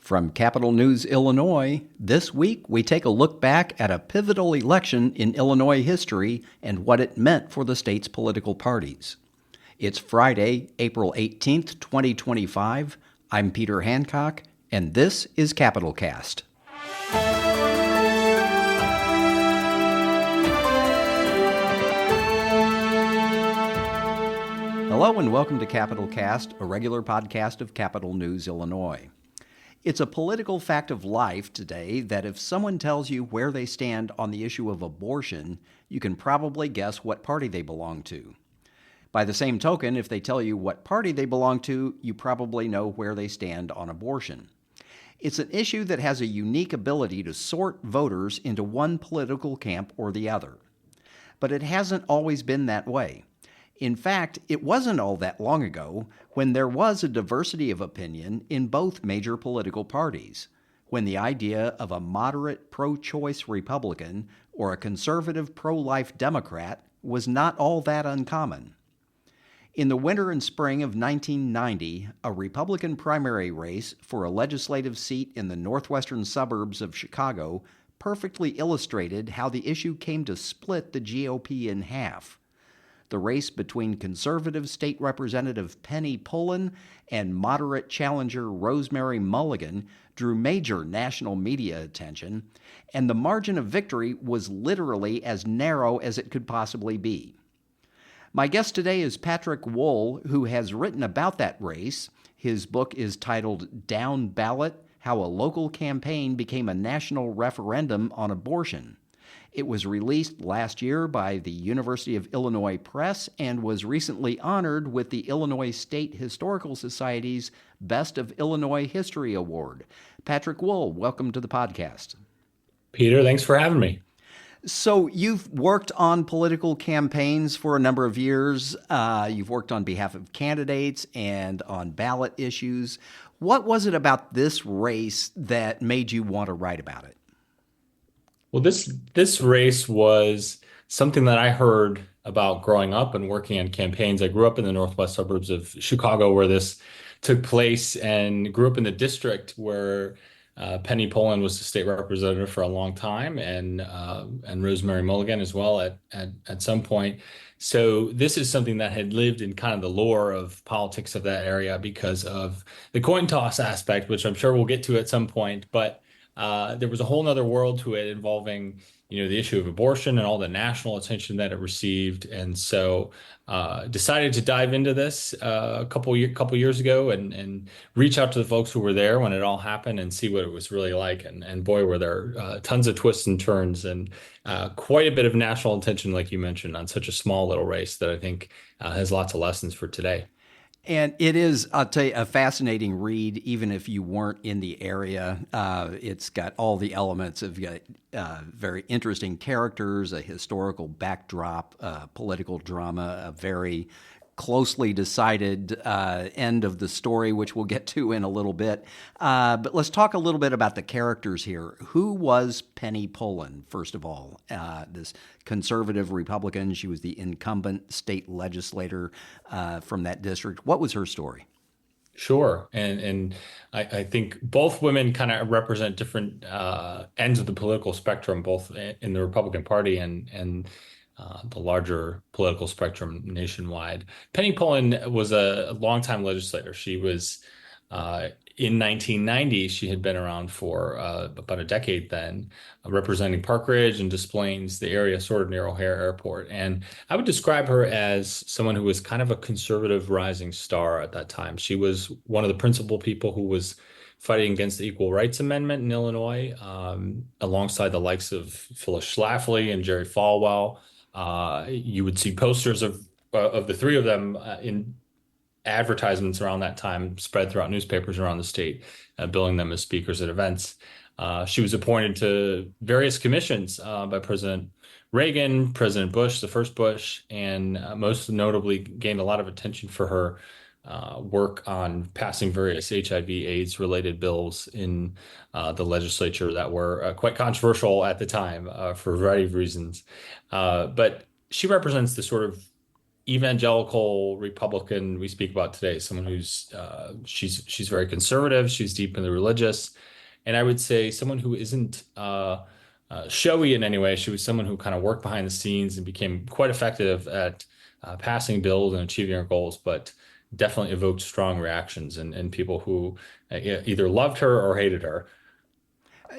From Capital News, Illinois, this week we take a look back at a pivotal election in Illinois history and what it meant for the state's political parties. It's Friday, April 18th, 2025. I'm Peter Hancock, and this is Capital Cast. Hello and welcome to Capital Cast, a regular podcast of Capital News, Illinois. It's a political fact of life today that if someone tells you where they stand on the issue of abortion, you can probably guess what party they belong to. By the same token, if they tell you what party they belong to, you probably know where they stand on abortion. It's an issue that has a unique ability to sort voters into one political camp or the other. But it hasn't always been that way. In fact, it wasn't all that long ago when there was a diversity of opinion in both major political parties, when the idea of a moderate pro-choice Republican or a conservative pro-life Democrat was not all that uncommon. In the winter and spring of 1990, a Republican primary race for a legislative seat in the northwestern suburbs of Chicago perfectly illustrated how the issue came to split the GOP in half. The race between conservative state representative Penny Pullen and moderate challenger Rosemary Mulligan drew major national media attention, and the margin of victory was literally as narrow as it could possibly be. My guest today is Patrick Wohl, who has written about that race. His book is titled Down Ballot: How a Local Campaign Became a National Referendum on Abortion. It was released last year by the University of Illinois Press and was recently honored with the Illinois State Historical Society's Best of Illinois History Award. Patrick Wohl, welcome to the podcast. Peter, thanks for having me. So you've worked on political campaigns for a number of years. You've worked on behalf of candidates and on ballot issues. What was it about this race that made you want to write about it? Well, this race was something that I heard about growing up and working on campaigns. I grew up in the northwest suburbs of Chicago where this took place, and grew up in the district where Penny Pullen was the state representative for a long time, and Rosemary Mulligan as well at some point. So this is something that had lived in kind of the lore of politics of that area because of the coin toss aspect, which I'm sure we'll get to at some point. But there was a whole nother world to it involving, the issue of abortion and all the national attention that it received. And so decided to dive into this a couple years ago and reach out to the folks who were there when it all happened and see what it was really like. And boy, were there tons of twists and turns and quite a bit of national attention, like you mentioned, on such a small little race that I think has lots of lessons for today. And it is, I'll tell you, a fascinating read, even if you weren't in the area. It's got all the elements of very interesting characters, a historical backdrop, political drama, a very closely decided end of the story, which we'll get to in a little bit. But let's talk a little bit about the characters here. Who was Penny Pullen, first of all? This conservative Republican. She was the incumbent state legislator from that district. What was her story? Sure. And I think both women kind of represent different ends of the political spectrum, both in the Republican Party and the larger political spectrum nationwide. Penny Pullen was a longtime legislator. She was in 1990. She had been around for about a decade then, representing Park Ridge and Des Plaines, the area sort of near O'Hare Airport. And I would describe her as someone who was kind of a conservative rising star at that time. She was one of the principal people who was fighting against the Equal Rights Amendment in Illinois, alongside the likes of Phyllis Schlafly and Jerry Falwell. You would see posters of the three of them in advertisements around that time spread throughout newspapers around the state, billing them as speakers at events. She was appointed to various commissions by President Reagan, President Bush, the first Bush, and most notably gained a lot of attention for her work on passing various HIV/AIDS related bills in the legislature that were quite controversial at the time for a variety of reasons. But she represents the sort of evangelical Republican we speak about today, someone who's she's very conservative, she's deep in the religious, and I would say someone who isn't showy in any way. She was someone who kind of worked behind the scenes and became quite effective at passing bills and achieving her goals, but definitely evoked strong reactions and people who either loved her or hated her.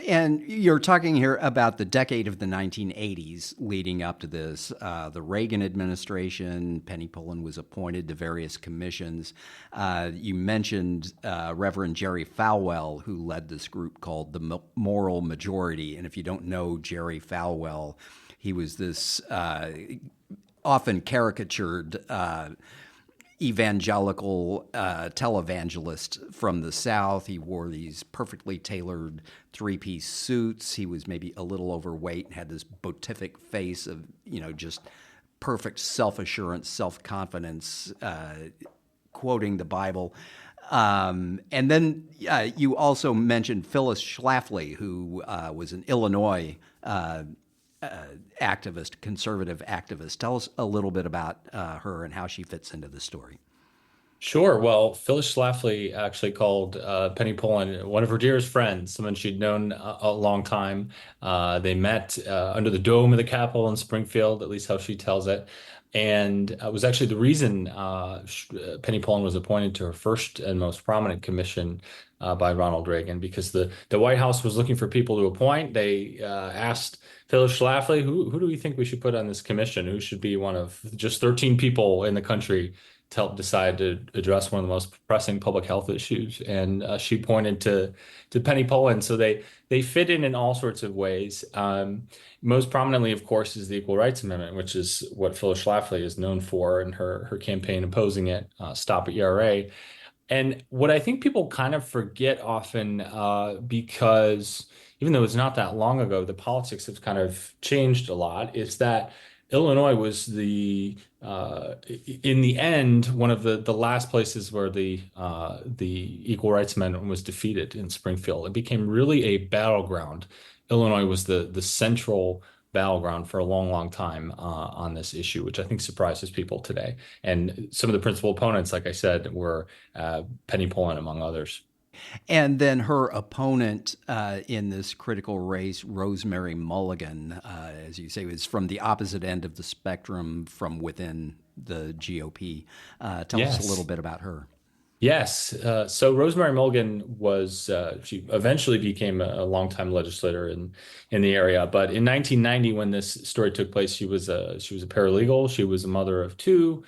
And you're talking here about the decade of the 1980s leading up to this. The Reagan administration, Penny Pullen was appointed to various commissions. You mentioned Reverend Jerry Falwell, who led this group called the Moral Majority. And if you don't know Jerry Falwell, he was this often caricatured evangelical televangelist from the South. He wore these perfectly tailored three-piece suits. He was maybe a little overweight and had this beatific face of, just perfect self-assurance, self-confidence, quoting the Bible. And then you also mentioned Phyllis Schlafly, who was an Illinois activist, conservative activist. Tell us a little bit about her and how she fits into the story. Sure. Well, Phyllis Schlafly actually called Penny Pullen one of her dearest friends, someone she'd known a long time. They met under the dome of the Capitol in Springfield, at least how she tells it. And it was actually the reason Penny Pullen was appointed to her first and most prominent commission by Ronald Reagan, because the White House was looking for people to appoint. They asked Phyllis Schlafly, who do we think we should put on this commission? Who should be one of just 13 people in the country to help decide to address one of the most pressing public health issues? And she pointed to Penny Pullen. So they fit in all sorts of ways. Most prominently, of course, is the Equal Rights Amendment, which is what Phyllis Schlafly is known for in her campaign opposing it, Stop ERA. And what I think people kind of forget often, because even though it's not that long ago, the politics have kind of changed a lot, is that Illinois was in the end, one of the last places where the Equal Rights Amendment was defeated in Springfield. It became really a battleground. Illinois was the central battleground for a long, long time on this issue, which I think surprises people today. And some of the principal opponents, like I said, were Penny Pullen, among others. And then her opponent in this critical race, Rosemary Mulligan, as you say, was from the opposite end of the spectrum from within the GOP. Tell us a little bit about her. Yes. So Rosemary Mulligan was she eventually became a longtime legislator in the area. But in 1990, when this story took place, she was a paralegal. She was a mother of two,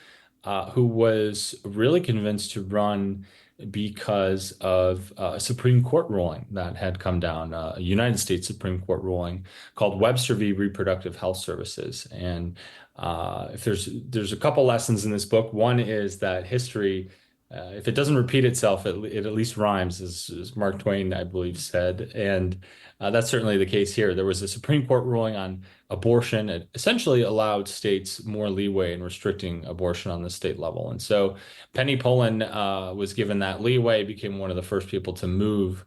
who was really convinced to run because of a Supreme Court ruling that had come down, a United States Supreme Court ruling called Webster v. Reproductive Health Services. And if there's a couple lessons in this book. One is that history, if it doesn't repeat itself, it at least rhymes, as Mark Twain, I believe, said. And that's certainly the case here. There was a Supreme Court ruling on abortion. It essentially allowed states more leeway in restricting abortion on the state level. And so Penny Pullen was given that leeway, became one of the first people to move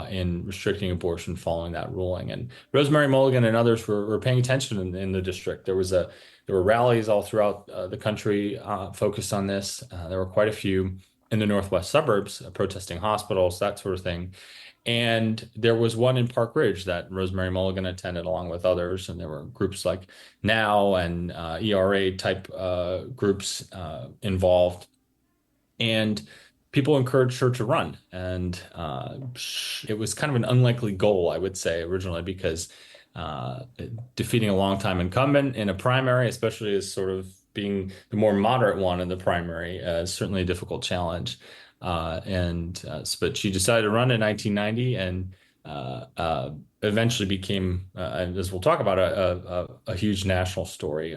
in restricting abortion following that ruling. And Rosemary Mulligan and others were paying attention in the district. There were rallies all throughout the country focused on this. There were quite a few in the northwest suburbs protesting hospitals, that sort of thing. And there was one in Park Ridge that Rosemary Mulligan attended along with others. And there were groups like NOW and ERA type groups involved. And people encouraged her to run. And it was kind of an unlikely goal, I would say, originally, because defeating a longtime incumbent in a primary, especially as sort of being the more moderate one in the primary, is certainly a difficult challenge. But she decided to run in 1990 and eventually became, as we'll talk about, a huge national story.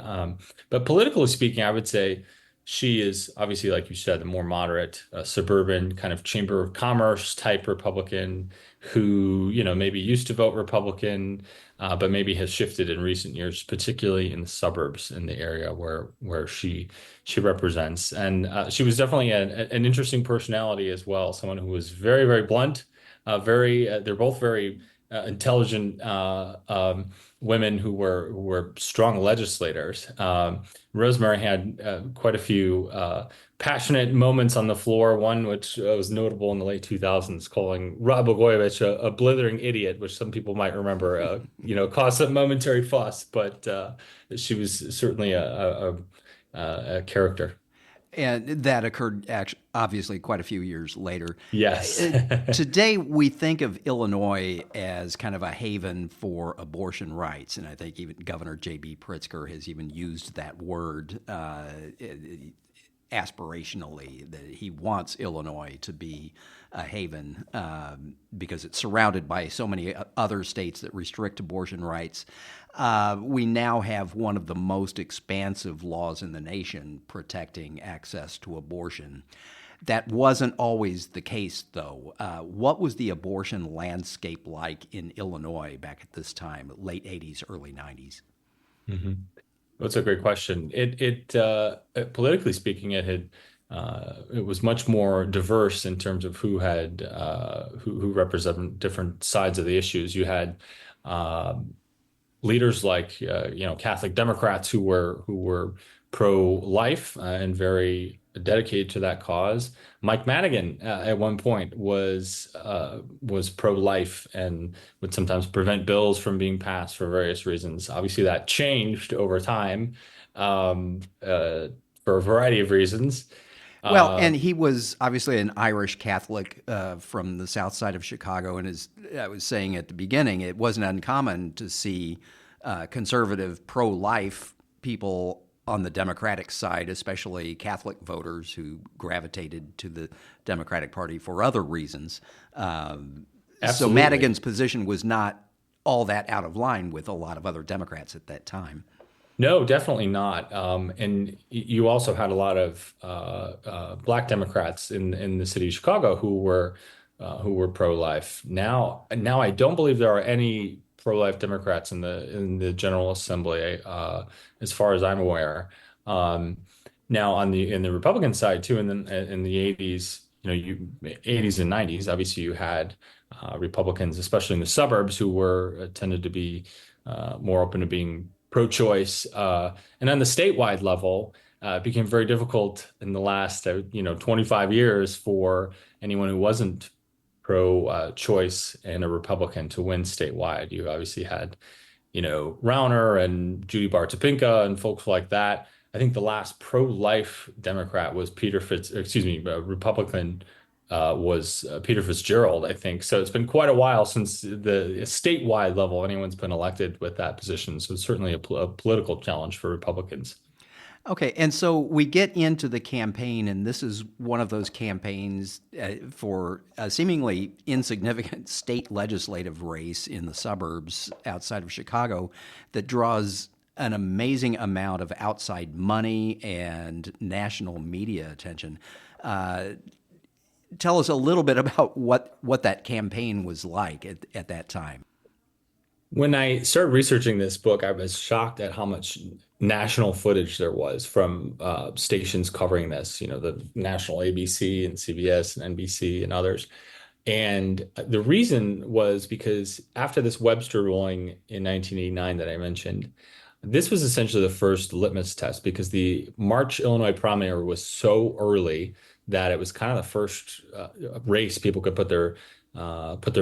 But politically speaking, I would say she is obviously, like you said, the more moderate, suburban kind of Chamber of Commerce type Republican who, maybe used to vote Republican, but maybe has shifted in recent years, particularly in the suburbs in the area where she represents. And she was definitely an interesting personality as well, someone who was very, very blunt, they're both very intelligent women who were strong legislators. Rosemary had quite a few passionate moments on the floor. One which was notable in the late 2000s, calling Rod Blagojevich a blithering idiot, which some people might remember, caused some momentary fuss. But she was certainly a character. And that occurred actually, obviously quite a few years later. Yes. Today, we think of Illinois as kind of a haven for abortion rights, and I think even Governor J.B. Pritzker has even used that word aspirationally, that he wants Illinois to be a haven because it's surrounded by so many other states that restrict abortion rights. We now have one of the most expansive laws in the nation protecting access to abortion. That wasn't always the case, though. What was the abortion landscape like in Illinois back at this time, late 80s, early 90s? hmm That's a great question. Politically speaking, it was much more diverse in terms of who had who represented different sides of the issues. You had leaders like Catholic Democrats who were pro-life and very dedicated to that cause. Mike Madigan at one point was pro-life and would sometimes prevent bills from being passed for various reasons. Obviously, that changed over time for a variety of reasons. Well, Uh, and he was obviously an Irish Catholic from the south side of Chicago. And as I was saying at the beginning, it wasn't uncommon to see conservative, pro life people on the Democratic side, especially Catholic voters who gravitated to the Democratic Party for other reasons. So Absolutely. Madigan's position was not all that out of line with a lot of other Democrats at that time. No, definitely not. And you also had a lot of Black Democrats in the city of Chicago who were pro-life. Now I don't believe there are any pro-life Democrats in the General Assembly, as far as I'm aware. Um, Now in the Republican side too, in the 80s, 80s and 90s, obviously you had Republicans, especially in the suburbs, who were tended to be more open to being pro-choice. And on the statewide level, it became very difficult in the last 25 years for anyone who wasn't pro-choice and a Republican to win statewide. You obviously had Rauner and Judy Bar Topinka and folks like that. I think the last pro-life Democrat was Republican was Peter Fitzgerald, I think. So it's been quite a while since the statewide level anyone's been elected with that position. So it's certainly a political challenge for Republicans. Okay, and so we get into the campaign, and this is one of those campaigns for a seemingly insignificant state legislative race in the suburbs outside of Chicago that draws an amazing amount of outside money and national media attention. Tell us a little bit about what that campaign was like at that time. When I started researching this book, I was shocked at how much national footage there was from stations covering this, the national ABC and CBS and NBC and others. And the reason was because after this Webster ruling in 1989 that I mentioned, this was essentially the first litmus test because the March Illinois primary was so early that it was kind of the first race people could put their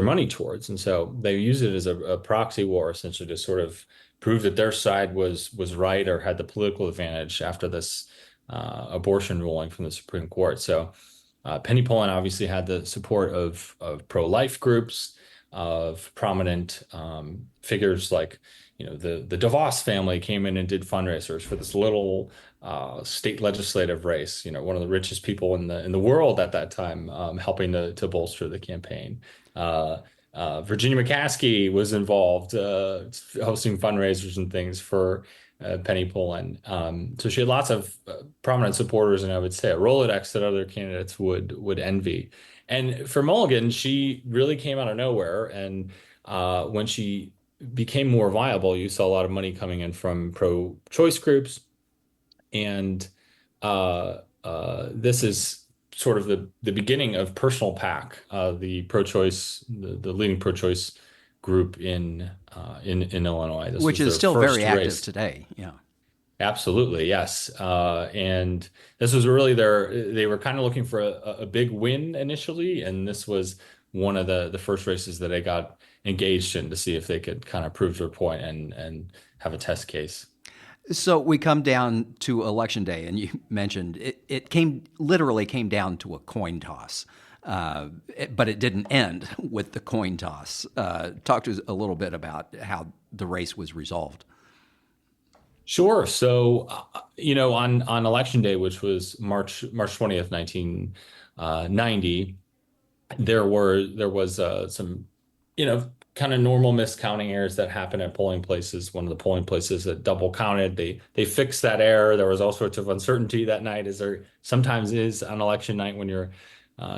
money towards, and so they used it as a proxy war essentially to sort of prove that their side was right or had the political advantage after this abortion ruling from the Supreme Court. So Penny Pullen obviously had the support of pro-life groups, of prominent figures like the DeVos family came in and did fundraisers for this little state legislative race. One of the richest people in the world at that time, helping to bolster the campaign. Virginia McCaskey was involved, hosting fundraisers and things for Penny Pullen. So she had lots of prominent supporters, and I would say a Rolodex that other candidates would envy. And for Mulligan, she really came out of nowhere, and when she became more viable, you saw a lot of money coming in from pro-choice groups, and this is sort of the beginning of Personal PAC, the leading pro-choice group in Illinois. This Which was is their still very first active race. today. Yeah. Absolutely, yes. And this was really they were kind of looking for a big win initially, and this was one of the first races that they got engaged in to see if they could kind of prove their point and have a test case. So we come down to election day, and you mentioned it literally came down to a coin toss, but it didn't end with the coin toss. Talk to us a little bit about how the race was resolved. Sure. So, on election day, which was March 20th, 1990, there was some, kind of normal miscounting errors that happen at polling places. One of the polling places that double counted, they fixed that error. There was all sorts of uncertainty that night, as there sometimes is on election night when you're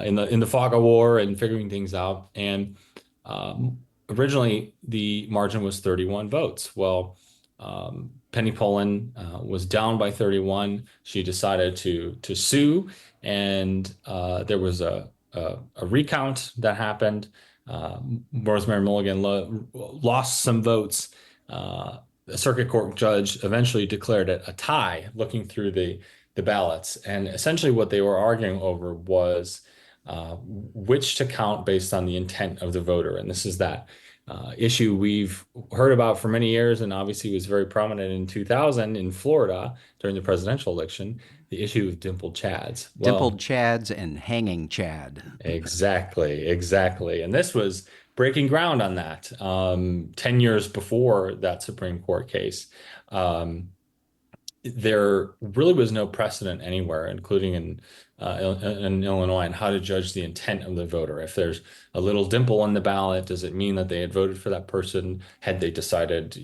in the fog of war and figuring things out. And um, originally, the margin was 31 votes. Well, Penny Pullen was down by 31. She decided to sue, and there was a recount that happened. Rosemary Mulligan lost some votes. The circuit court judge eventually declared it a tie, looking through the ballots, and essentially what they were arguing over was which to count based on the intent of the voter. And this is that issue we've heard about for many years, and obviously was very prominent in 2000 in Florida during the presidential election, the issue of dimpled chads. Dimpled Well, Chads and hanging Chad. exactly, exactly. And this was breaking ground on that 10 years before that Supreme Court case. Um, there really was no precedent anywhere, including in Illinois, on how to judge the intent of the voter. If there's a little dimple on the ballot, does it mean that they had voted for that person? Had they decided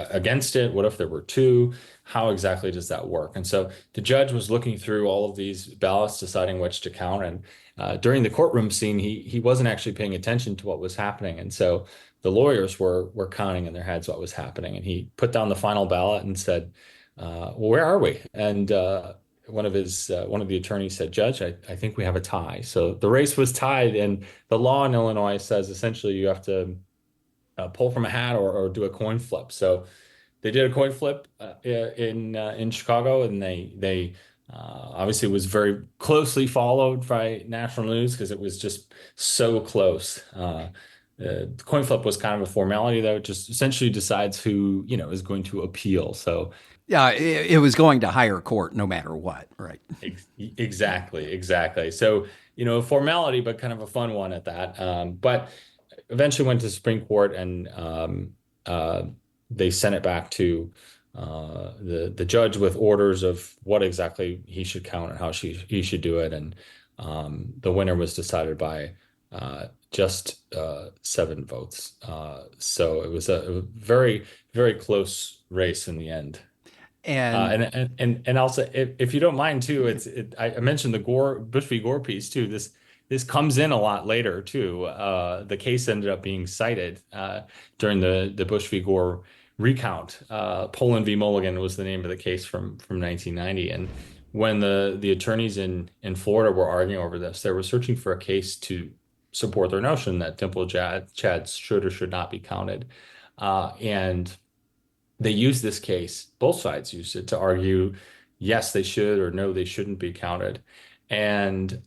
against it? What if there were two? How exactly does that work? And so the judge was looking through all of these ballots, deciding which to count. And during the courtroom scene, he wasn't actually paying attention to what was happening. And so the lawyers were counting in their heads what was happening. And he put down the final ballot and said, well, where are we? And one of the attorneys said, Judge, I think we have a tie. So the race was tied, and the law in Illinois says essentially you have to pull from a hat or do a coin flip. So they did a coin flip in Chicago, and they obviously was very closely followed by national news because it was just so close. The coin flip was kind of a formality, though. It just essentially decides who, is going to appeal. So Yeah, it was going to higher court no matter what, right? exactly, exactly. So, a formality, but kind of a fun one at that. But eventually went to Supreme Court, and they sent it back to the judge with orders of what exactly he should count and how he should do it. And the winner was decided by just 7 votes. So it was a very, very close race in the end. And And also, if you don't mind too, I mentioned the Bush v. Gore piece too. This comes in a lot later too. The case ended up being cited during the Bush v. Gore recount. Pullen v. Mulligan was the name of the case from 1990. And when the attorneys in Florida were arguing over this, they were searching for a case to support their notion that dimple chads should or should not be counted. And they used this case, both sides used it to argue, yes, they should, or no, they shouldn't be counted. And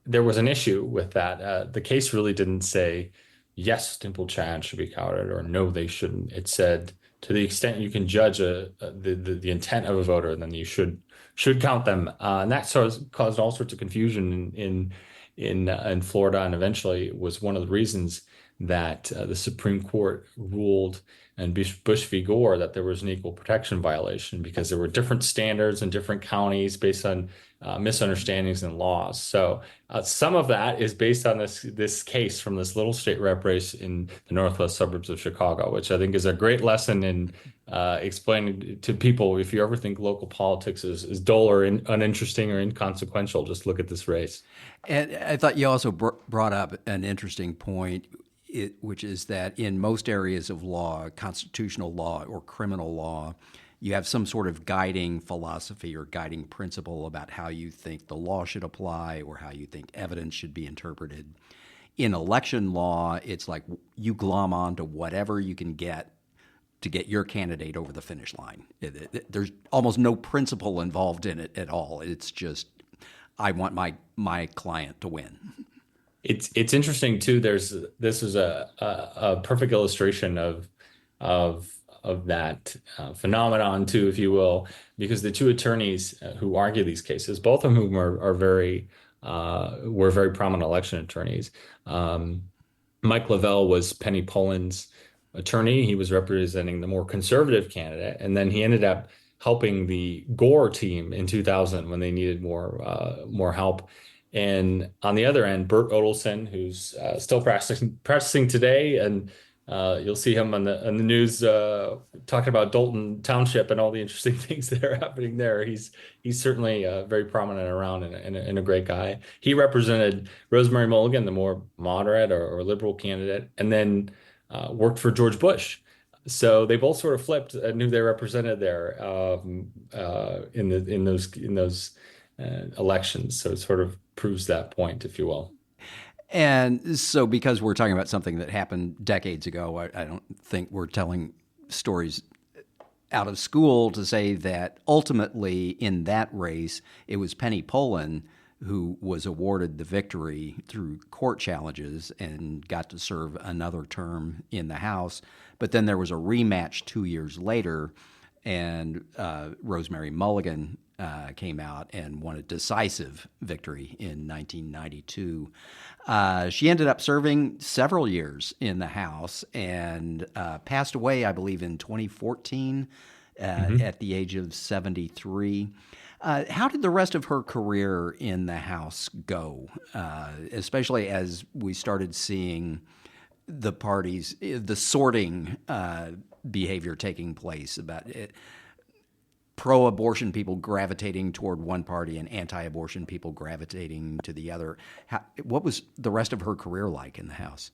there was an issue with that. The case really didn't say, yes, dimple chad should be counted, or no, they shouldn't. It said, to the extent you can judge the intent of a voter, then you should count them. And that sort of caused all sorts of confusion in Florida, and eventually was one of the reasons that the Supreme Court ruled in Bush v. Gore that there was an equal protection violation because there were different standards in different counties based on misunderstandings and laws. So some of that is based on this case from this little state rep race in the northwest suburbs of Chicago, which I think is a great lesson in explaining to people, if you ever think local politics is dull or uninteresting or inconsequential, just look at this race. and I thought you also brought up an interesting point, which is that in most areas of law, constitutional law or criminal law, you have some sort of guiding philosophy or guiding principle about how you think the law should apply or how you think evidence should be interpreted. In election law, it's like you glom on to whatever you can get to get your candidate over the finish line. There's almost no principle involved in it at all. It's just, I want my client to win. It's interesting too. This is a perfect illustration of that phenomenon too, if you will, because the two attorneys who argue these cases, both of whom are very were very prominent election attorneys. Mike Lavelle was Penny Pullen's attorney. He was representing the more conservative candidate, and then he ended up helping the Gore team in 2000 when they needed more help. And on the other end, Bert Odelson, who's still practicing today, and you'll see him on the news talking about Dalton Township and all the interesting things that are happening there. He's certainly very prominent around and a great guy. He represented Rosemary Mulligan, the more moderate or liberal candidate, and then worked for George Bush. So they both sort of flipped and who they represented there in those elections. So it sort of proves that point, if you will. And so because we're talking about something that happened decades ago, I don't think we're telling stories out of school to say that ultimately in that race, it was Penny Pullen who was awarded the victory through court challenges and got to serve another term in the House. But then there was a rematch 2 years later, and Rosemary Mulligan came out and won a decisive victory in 1992. She ended up serving several years in the House and passed away, I believe, in 2014 at the age of 73. How did the rest of her career in the House go, especially as we started seeing the parties, the sorting behavior taking place about it? Pro-abortion people gravitating toward one party and anti-abortion people gravitating to the other. What was the rest of her career like in the House?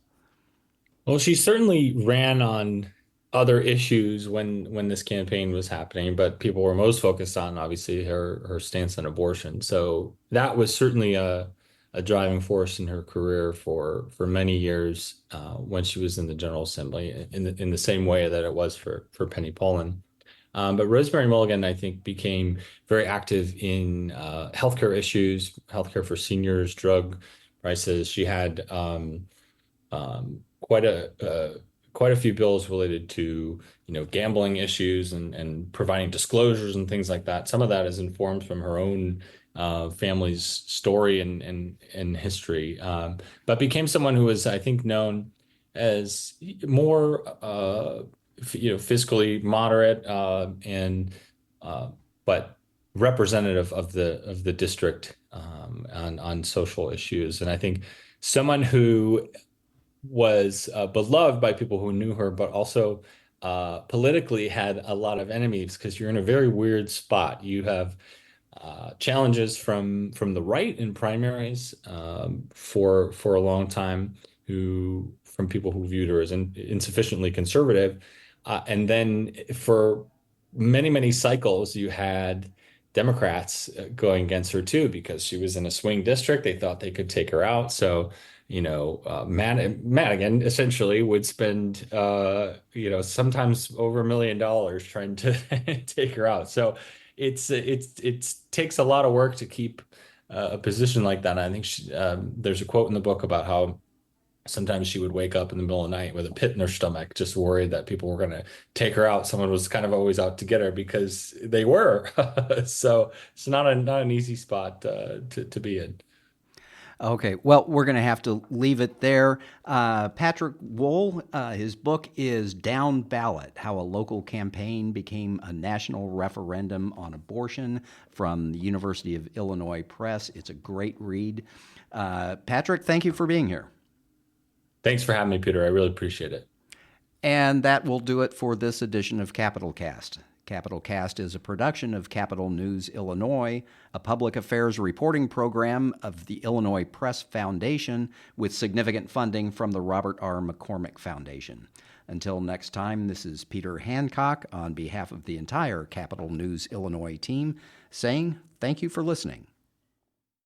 Well, she certainly ran on other issues when this campaign was happening, but people were most focused on obviously her stance on abortion. So that was certainly a driving force in her career for many years when she was in the General Assembly, in the same way that it was for Penny Pullen. But Rosemary Mulligan, I think, became very active in healthcare issues, healthcare for seniors, drug prices. She had quite a few bills related to gambling issues and providing disclosures and things like that. Some of that is informed from her own family's story and history, but became someone who was, I think, known as more fiscally moderate and but representative of the district on social issues. And I think someone who was beloved by people who knew her, but also politically had a lot of enemies because you're in a very weird spot. You have challenges from the right in primaries for a long time, from people who viewed her as insufficiently conservative. And then for many, many cycles, you had Democrats going against her too, because she was in a swing district. They thought they could take her out. So, Madigan essentially would spend, sometimes over $1 million trying to take her out. So it takes a lot of work to keep a position like that. And I think there's a quote in the book about how sometimes she would wake up in the middle of the night with a pit in her stomach, just worried that people were going to take her out. Someone was kind of always out to get her because they were. So it's not an easy spot to be in. Okay, well, we're going to have to leave it there. Patrick Wohl, his book is Down Ballot, How a Local Campaign Became a National Referendum on Abortion, from the University of Illinois Press. It's a great read. Patrick, thank you for being here. Thanks for having me, Peter. I really appreciate it. And that will do it for this edition of Capital Cast. Capital Cast is a production of Capital News Illinois, a public affairs reporting program of the Illinois Press Foundation with significant funding from the Robert R. McCormick Foundation. Until next time, this is Peter Hancock on behalf of the entire Capital News Illinois team saying thank you for listening.